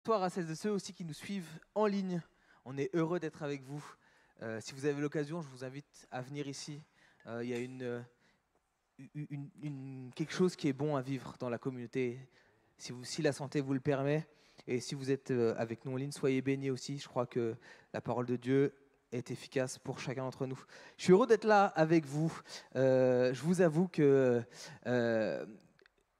Bonsoir à celles et ceux aussi qui nous suivent en ligne. On est heureux d'être avec vous. Si vous avez l'occasion, je vous invite à venir ici. Il y a quelque chose qui est bon à vivre dans la communauté, si la santé vous le permet. Et si vous êtes avec nous en ligne, soyez bénis aussi. Je crois que la parole de Dieu est efficace pour chacun d'entre nous. Je suis heureux d'être là avec vous. Je vous avoue que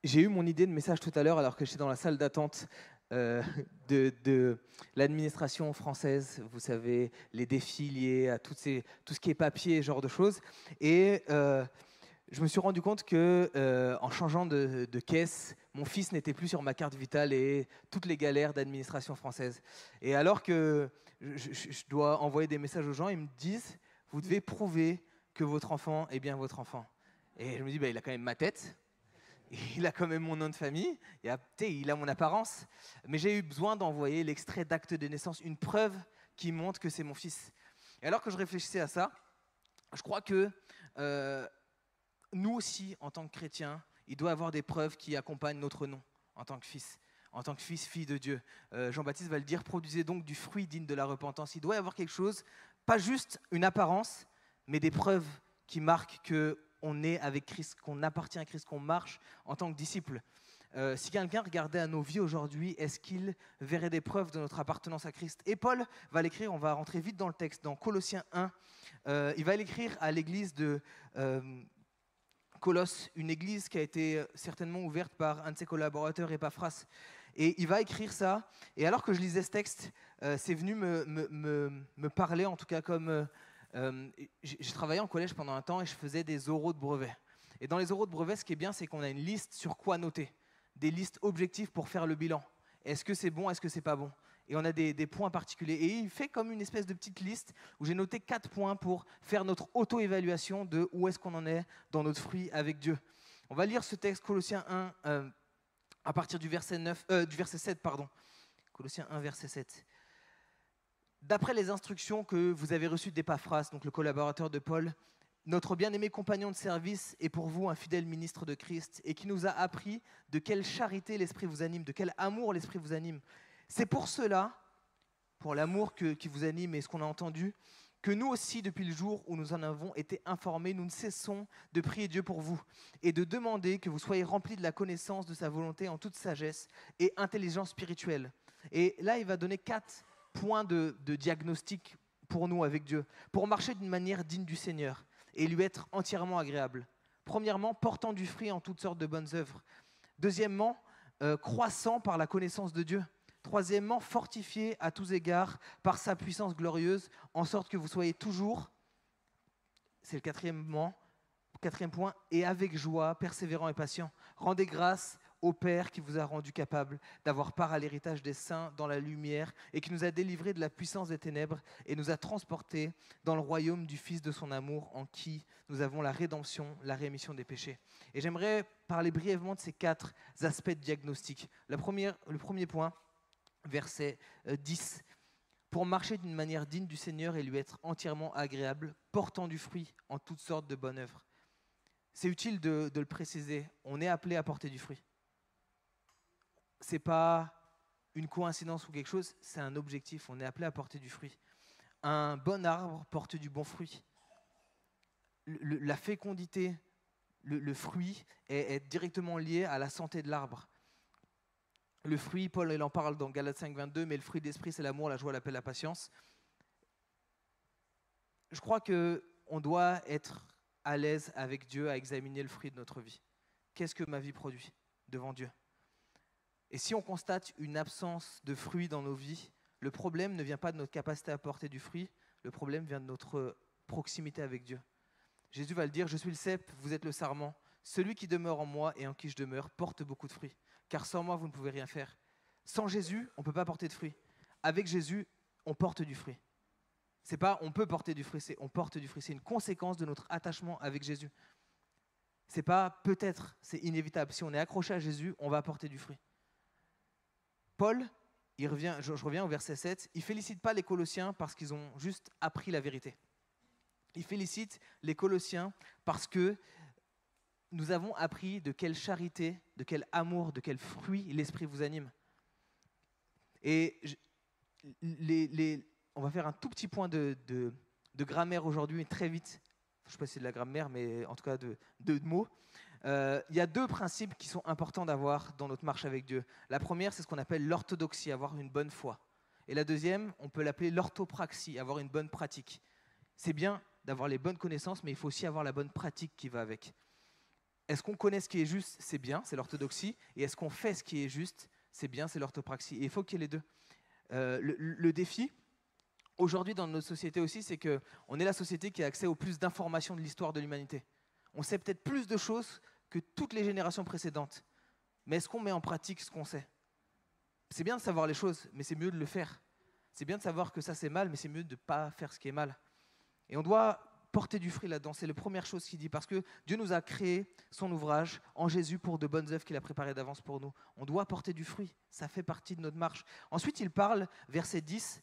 j'ai eu mon idée de message tout à l'heure alors que j'étais dans la salle d'attente euh, de l'administration française, vous savez, les défis liés à tout ce qui est papier, ce genre de choses. Et je me suis rendu compte que en changeant de caisse, mon fils n'était plus sur ma carte vitale et toutes les galères d'administration française. Et alors que je dois envoyer des messages aux gens, ils me disent, vous devez prouver que votre enfant est bien votre enfant. Et je me dis, il a quand même ma tête. Il a quand même mon nom de famille, il a mon apparence, mais j'ai eu besoin d'envoyer l'extrait d'acte de naissance, une preuve qui montre que c'est mon fils. Et alors que je réfléchissais à ça, je crois que nous aussi, en tant que chrétiens, il doit y avoir des preuves qui accompagnent notre nom en tant que fils, fille de Dieu. Jean-Baptiste va le dire, produisez donc du fruit digne de la repentance. Il doit y avoir quelque chose, pas juste une apparence, mais des preuves qui marquent qu'on est avec Christ, qu'on appartient à Christ, qu'on marche en tant que disciple. Si quelqu'un regardait à nos vies aujourd'hui, est-ce qu'il verrait des preuves de notre appartenance à Christ? Et Paul va l'écrire, on va rentrer vite dans le texte, dans Colossiens 1. Il va l'écrire à l'église de Colosse, une église qui a été certainement ouverte par un de ses collaborateurs, Epaphras. Et il va écrire ça. Et alors que je lisais ce texte, c'est venu me parler, en tout cas comme... j'ai travaillé en collège pendant un temps et je faisais des oraux de brevet. Et dans les oraux de brevet, ce qui est bien, c'est qu'on a une liste sur quoi noter. Des listes objectives pour faire le bilan. Est-ce que c'est bon, est-ce que c'est pas bon? Et on a des points particuliers. Et il fait comme une espèce de petite liste où j'ai noté 4 points pour faire notre auto-évaluation de où est-ce qu'on en est dans notre fruit avec Dieu. On va lire ce texte, Colossiens 1, à partir du verset 7. Colossiens 1, verset 7. D'après les instructions que vous avez reçues d'Epaphras, donc le collaborateur de Paul, notre bien-aimé compagnon de service est pour vous un fidèle ministre de Christ et qui nous a appris de quelle charité l'Esprit vous anime, de quel amour l'Esprit vous anime. C'est pour cela, pour l'amour qui vous anime et ce qu'on a entendu, que nous aussi, depuis le jour où nous en avons été informés, nous ne cessons de prier Dieu pour vous et de demander que vous soyez remplis de la connaissance de sa volonté en toute sagesse et intelligence spirituelle. Et là, il va donner 4 points de diagnostic pour nous avec Dieu, pour marcher d'une manière digne du Seigneur et lui être entièrement agréable. Premièrement, portant du fruit en toutes sortes de bonnes œuvres. Deuxièmement, croissant par la connaissance de Dieu. Troisièmement, fortifié à tous égards par sa puissance glorieuse, en sorte que vous soyez toujours, c'est le quatrième point, et avec joie, persévérant et patient. Rendez grâce au Père qui vous a rendu capable d'avoir part à l'héritage des saints dans la lumière et qui nous a délivrés de la puissance des ténèbres et nous a transportés dans le royaume du Fils de son amour en qui nous avons la rédemption, la rémission des péchés. Et j'aimerais parler brièvement de ces 4 aspects de diagnostic. Le premier point, verset 10. Pour marcher d'une manière digne du Seigneur et lui être entièrement agréable, portant du fruit en toutes sortes de bonnes œuvres. C'est utile de le préciser, on est appelé à porter du fruit. Ce n'est pas une coïncidence ou quelque chose, c'est un objectif, on est appelé à porter du fruit. Un bon arbre porte du bon fruit. La fécondité, le fruit est directement lié à la santé de l'arbre. Le fruit, Paul il en parle dans Galates 5, 22, mais le fruit de l'esprit, c'est l'amour, la joie, la paix, la patience. Je crois qu'on doit être à l'aise avec Dieu à examiner le fruit de notre vie. Qu'est-ce que ma vie produit devant Dieu? Et si on constate une absence de fruit dans nos vies, le problème ne vient pas de notre capacité à porter du fruit, le problème vient de notre proximité avec Dieu. Jésus va le dire, je suis le cep, vous êtes le sarment. Celui qui demeure en moi et en qui je demeure porte beaucoup de fruits. Car sans moi, vous ne pouvez rien faire. Sans Jésus, on ne peut pas porter de fruits. Avec Jésus, on porte du fruit. C'est pas on peut porter du fruit, c'est on porte du fruit. C'est une conséquence de notre attachement avec Jésus. C'est pas peut-être, c'est inévitable. Si on est accroché à Jésus, on va porter du fruit. Paul, je reviens au verset 7, il ne félicite pas les Colossiens parce qu'ils ont juste appris la vérité. Il félicite les Colossiens parce que nous avons appris de quelle charité, de quel amour, de quel fruit l'Esprit vous anime. Et on va faire un tout petit point de grammaire aujourd'hui, mais très vite. Je ne sais pas si c'est de la grammaire, mais en tout cas de mots. Il y a deux principes qui sont importants d'avoir dans notre marche avec Dieu. La première, c'est ce qu'on appelle l'orthodoxie, avoir une bonne foi. Et la deuxième, on peut l'appeler l'orthopraxie, avoir une bonne pratique. C'est bien d'avoir les bonnes connaissances, mais il faut aussi avoir la bonne pratique qui va avec. Est-ce qu'on connaît ce qui est juste? C'est bien, c'est l'orthodoxie. Et est-ce qu'on fait ce qui est juste? C'est bien, c'est l'orthopraxie. Et il faut qu'il y ait les deux. Le défi, aujourd'hui dans notre société aussi, c'est qu'on est la société qui a accès au plus d'informations de l'histoire de l'humanité. On sait peut-être plus de choses que toutes les générations précédentes. Mais est-ce qu'on met en pratique ce qu'on sait? C'est bien de savoir les choses, mais c'est mieux de le faire. C'est bien de savoir que ça c'est mal, mais c'est mieux de ne pas faire ce qui est mal. Et on doit porter du fruit là-dedans. C'est la première chose qu'il dit, parce que Dieu nous a créé son ouvrage en Jésus pour de bonnes œuvres qu'il a préparées d'avance pour nous. On doit porter du fruit, ça fait partie de notre marche. Ensuite, il parle, verset 10,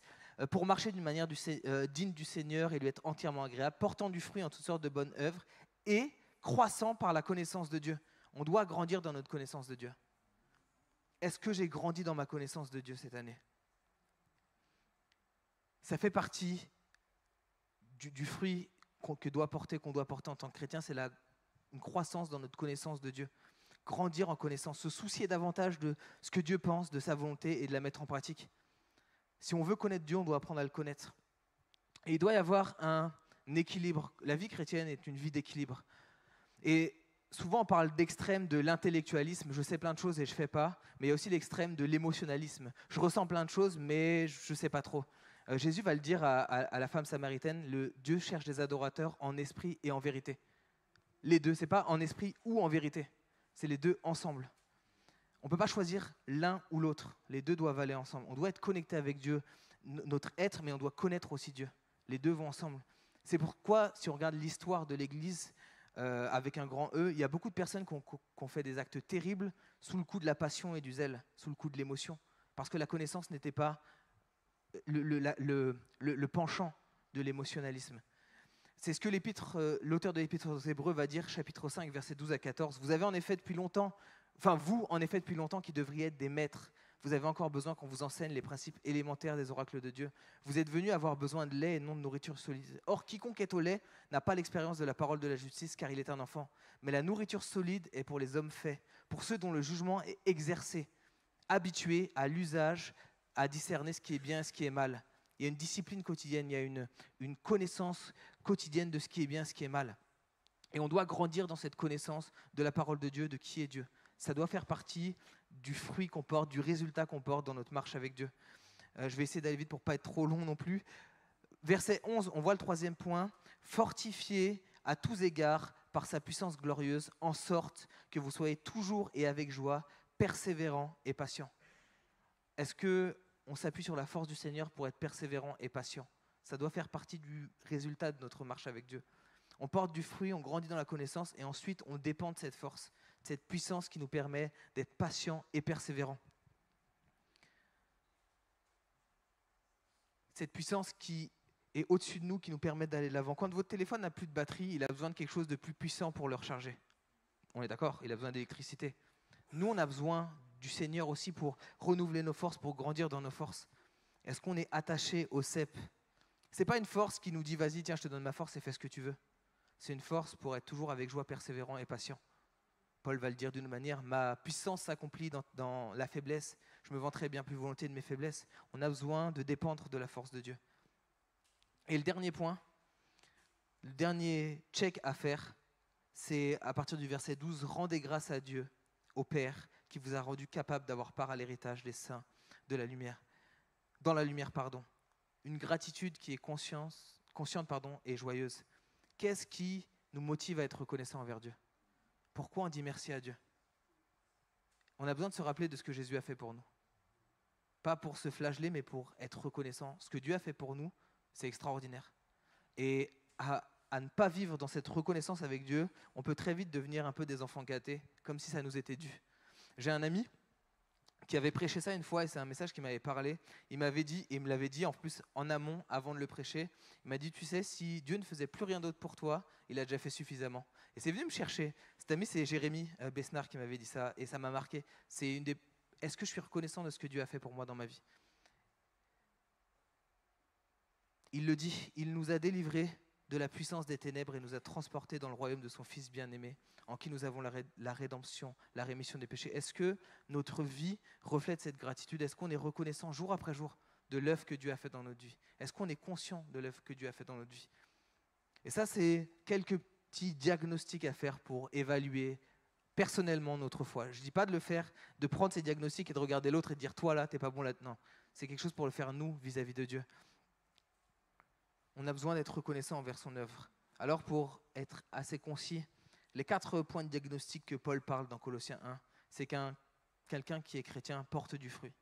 pour marcher d'une manière digne du Seigneur et lui être entièrement agréable, portant du fruit en toutes sortes de bonnes œuvres et croissant par la connaissance de Dieu. On doit grandir dans notre connaissance de Dieu. Est-ce que j'ai grandi dans ma connaissance de Dieu cette année? Ça fait partie du fruit qu'on doit porter en tant que chrétien, c'est une croissance dans notre connaissance de Dieu. Grandir en connaissance, se soucier davantage de ce que Dieu pense, de sa volonté et de la mettre en pratique. Si on veut connaître Dieu, on doit apprendre à le connaître. Et il doit y avoir un équilibre. La vie chrétienne est une vie d'équilibre. Et souvent on parle d'extrême de l'intellectualisme, je sais plein de choses et je ne fais pas, mais il y a aussi l'extrême de l'émotionnalisme. Je ressens plein de choses, mais je ne sais pas trop. Jésus va le dire à la femme samaritaine, Dieu cherche des adorateurs en esprit et en vérité. Les deux, ce n'est pas en esprit ou en vérité, c'est les deux ensemble. On ne peut pas choisir l'un ou l'autre, les deux doivent aller ensemble. On doit être connecté avec Dieu, notre être, mais on doit connaître aussi Dieu. Les deux vont ensemble. C'est pourquoi, si on regarde l'histoire de l'Église, avec un grand E, il y a beaucoup de personnes qui ont fait des actes terribles sous le coup de la passion et du zèle, sous le coup de l'émotion, parce que la connaissance n'était pas le penchant de l'émotionnalisme. C'est ce que l'auteur de l'Épître aux Hébreux va dire, chapitre 5, versets 12 à 14. Vous, en effet, depuis longtemps qui devriez être des maîtres, vous avez encore besoin qu'on vous enseigne les principes élémentaires des oracles de Dieu. Vous êtes venus avoir besoin de lait et non de nourriture solide. Or, quiconque est au lait n'a pas l'expérience de la parole de la justice, car il est un enfant. Mais la nourriture solide est pour les hommes faits, pour ceux dont le jugement est exercé, habitués à l'usage, à discerner ce qui est bien et ce qui est mal. Il y a une discipline quotidienne, il y a une connaissance quotidienne de ce qui est bien et ce qui est mal. Et on doit grandir dans cette connaissance de la parole de Dieu, de qui est Dieu. Ça doit faire partie du fruit qu'on porte, du résultat qu'on porte dans notre marche avec Dieu. Je vais essayer d'aller vite pour ne pas être trop long non plus. Verset 11, on voit le troisième point. Fortifié à tous égards par sa puissance glorieuse, en sorte que vous soyez toujours et avec joie, persévérants et patients. Est-ce qu'on s'appuie sur la force du Seigneur pour être persévérant et patient? Ça doit faire partie du résultat de notre marche avec Dieu. On porte du fruit, on grandit dans la connaissance et ensuite on dépend de cette force, de cette puissance qui nous permet d'être patients et persévérants. Cette puissance qui est au-dessus de nous, qui nous permet d'aller de l'avant. Quand votre téléphone n'a plus de batterie, il a besoin de quelque chose de plus puissant pour le recharger. On est d'accord? Il a besoin d'électricité. Nous, on a besoin du Seigneur aussi pour renouveler nos forces, pour grandir dans nos forces. Est-ce qu'on est attaché au cep? Ce n'est pas une force qui nous dit « vas-y, tiens, je te donne ma force et fais ce que tu veux ». C'est une force pour être toujours avec joie, persévérant et patient. Paul va le dire d'une manière, ma puissance s'accomplit dans la faiblesse. Je me vanterai bien plus volontiers de mes faiblesses. On a besoin de dépendre de la force de Dieu. Et le dernier point, le dernier check à faire, c'est à partir du verset 12, rendez grâce à Dieu, au Père, qui vous a rendu capable d'avoir part à l'héritage des saints de la lumière, dans la lumière, Une gratitude qui est consciente, et joyeuse. Qu'est-ce qui nous motive à être reconnaissant envers Dieu? Pourquoi on dit merci à Dieu? On a besoin de se rappeler de ce que Jésus a fait pour nous. Pas pour se flageller, mais pour être reconnaissant. Ce que Dieu a fait pour nous, c'est extraordinaire. Et à ne pas vivre dans cette reconnaissance avec Dieu, on peut très vite devenir un peu des enfants gâtés, comme si ça nous était dû. J'ai un ami qui avait prêché ça une fois, et c'est un message qui m'avait parlé. Il m'avait dit, et il me l'avait dit en plus en amont, avant de le prêcher, il m'a dit, tu sais, si Dieu ne faisait plus rien d'autre pour toi, il a déjà fait suffisamment. Et c'est venu me chercher. Cet ami, c'est Jérémy Besnard qui m'avait dit ça, et ça m'a marqué. Est-ce que je suis reconnaissant de ce que Dieu a fait pour moi dans ma vie? Il le dit, il nous a délivrés de la puissance des ténèbres et nous a transportés dans le royaume de son Fils bien-aimé, en qui nous avons la rédemption, la rémission des péchés. Est-ce que notre vie reflète cette gratitude? Est-ce qu'on est reconnaissant jour après jour de l'œuvre que Dieu a fait dans notre vie? Est-ce qu'on est conscient de l'œuvre que Dieu a fait dans notre vie? Et ça, c'est quelques petits diagnostics à faire pour évaluer personnellement notre foi. Je ne dis pas de le faire, de prendre ces diagnostics et de regarder l'autre et de dire « toi là, t'es pas bon là-dedans ». C'est quelque chose pour le faire nous, vis-à-vis de Dieu. On a besoin d'être reconnaissant envers son œuvre. Alors pour être assez concis, les 4 points de diagnostic que Paul parle dans Colossiens 1, c'est quelqu'un qui est chrétien porte du fruit.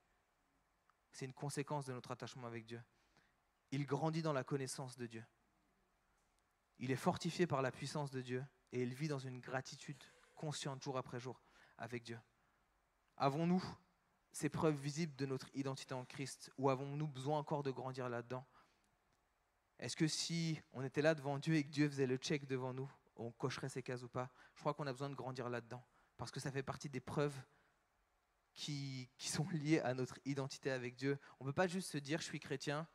C'est une conséquence de notre attachement avec Dieu. Il grandit dans la connaissance de Dieu. Il est fortifié par la puissance de Dieu et il vit dans une gratitude consciente jour après jour avec Dieu. Avons-nous ces preuves visibles de notre identité en Christ ou avons-nous besoin encore de grandir là-dedans? Est-ce que si on était là devant Dieu et que Dieu faisait le check devant nous, on cocherait ces cases ou pas? Je crois qu'on a besoin de grandir là-dedans parce que ça fait partie des preuves qui sont liées à notre identité avec Dieu. On ne peut pas juste se dire « je suis chrétien »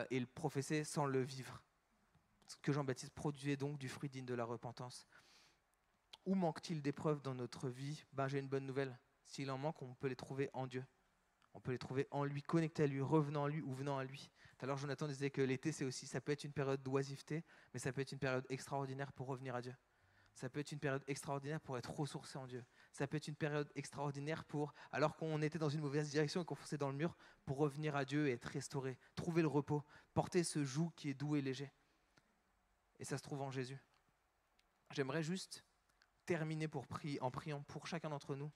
et le professer sans le vivre. Ce que Jean-Baptiste produisait donc du fruit digne de la repentance. Où manque-t-il d'épreuves dans notre vie? J'ai une bonne nouvelle. S'il en manque, on peut les trouver en Dieu. On peut les trouver en lui, connectés à lui, revenant à lui ou venant à lui. Tout à l'heure, Jonathan disait que l'été, ça peut être une période d'oisiveté, mais ça peut être une période extraordinaire pour revenir à Dieu. Ça peut être une période extraordinaire pour être ressourcé en Dieu. Ça peut être une période extraordinaire pour, alors qu'on était dans une mauvaise direction et qu'on fonçait dans le mur, pour revenir à Dieu et être restauré, trouver le repos, porter ce joug qui est doux et léger. Et ça se trouve en Jésus. J'aimerais juste terminer en priant pour chacun d'entre nous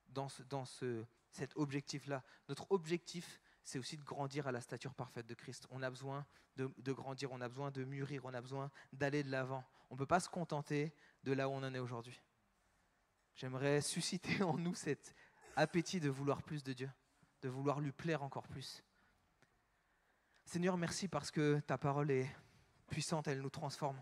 dans cet objectif-là. Notre objectif, c'est aussi de grandir à la stature parfaite de Christ. On a besoin de grandir, on a besoin de mûrir, on a besoin d'aller de l'avant. On ne peut pas se contenter de là où on en est aujourd'hui. J'aimerais susciter en nous cet appétit de vouloir plus de Dieu, de vouloir lui plaire encore plus. Seigneur, merci parce que ta parole est puissante, elle nous transforme.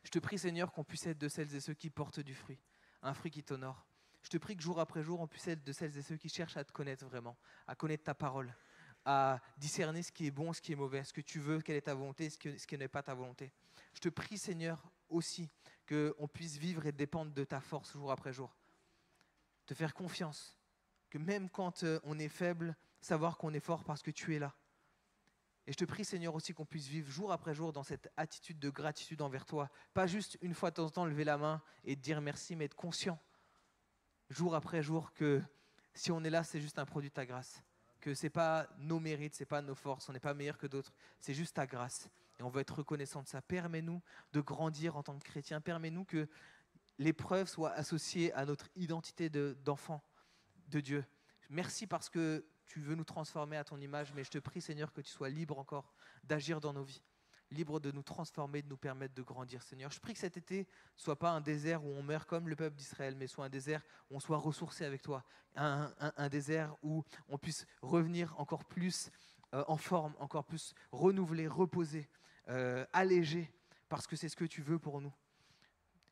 Je te prie, Seigneur, qu'on puisse être de celles et ceux qui portent du fruit, un fruit qui t'honore. Je te prie que jour après jour, on puisse être de celles et ceux qui cherchent à te connaître vraiment, à connaître ta parole, à discerner ce qui est bon, ce qui est mauvais, ce que tu veux, quelle est ta volonté, ce qui n'est pas ta volonté. Je te prie, Seigneur, aussi, qu'on puisse vivre et dépendre de ta force jour après jour. Te faire confiance, que même quand on est faible, savoir qu'on est fort parce que tu es là. Et je te prie, Seigneur, aussi qu'on puisse vivre jour après jour dans cette attitude de gratitude envers toi. Pas juste une fois de temps en temps lever la main et te dire merci, mais être conscient, jour après jour, que si on est là, c'est juste un produit de ta grâce. Que ce n'est pas nos mérites, ce n'est pas nos forces, on n'est pas meilleur que d'autres, c'est juste ta grâce. Et on veut être reconnaissant de ça. Permets-nous de grandir en tant que chrétiens. Permets-nous que l'épreuve soit associée à notre identité d'enfant de Dieu. Merci parce que tu veux nous transformer à ton image, mais je te prie, Seigneur, que tu sois libre encore d'agir dans nos vies, libre de nous transformer, de nous permettre de grandir, Seigneur. Je prie que cet été ne soit pas un désert où on meurt comme le peuple d'Israël, mais soit un désert où on soit ressourcé avec toi, un désert où on puisse revenir encore plus en forme, encore plus renouvelé, reposé, allégé, parce que c'est ce que tu veux pour nous.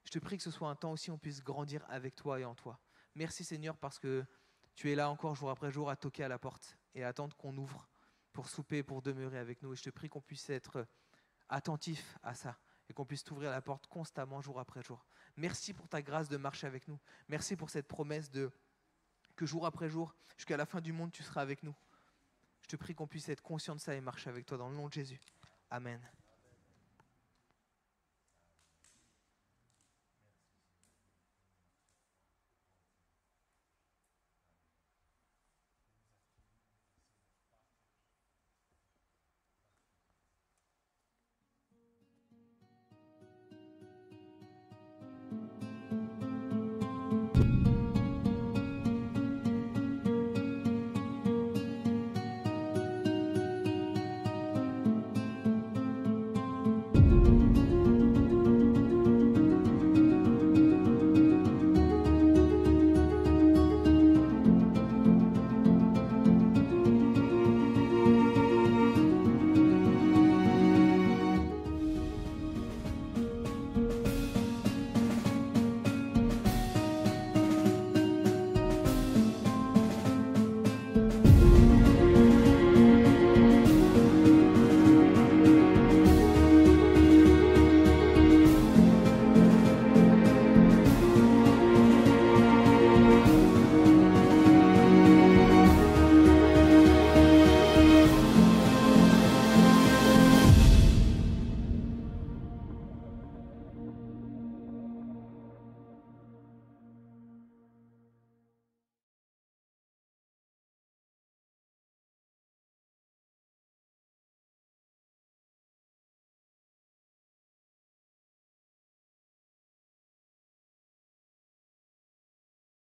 Je te prie que ce soit un temps aussi où on puisse grandir avec toi et en toi. Merci, Seigneur, parce que tu es là encore jour après jour à toquer à la porte et à attendre qu'on ouvre pour souper, pour demeurer avec nous. Et je te prie qu'on puisse être attentif à ça et qu'on puisse t'ouvrir la porte constamment jour après jour. Merci pour ta grâce de marcher avec nous. Merci pour cette promesse que jour après jour, jusqu'à la fin du monde, tu seras avec nous. Je te prie qu'on puisse être conscient de ça et marcher avec toi dans le nom de Jésus. Amen.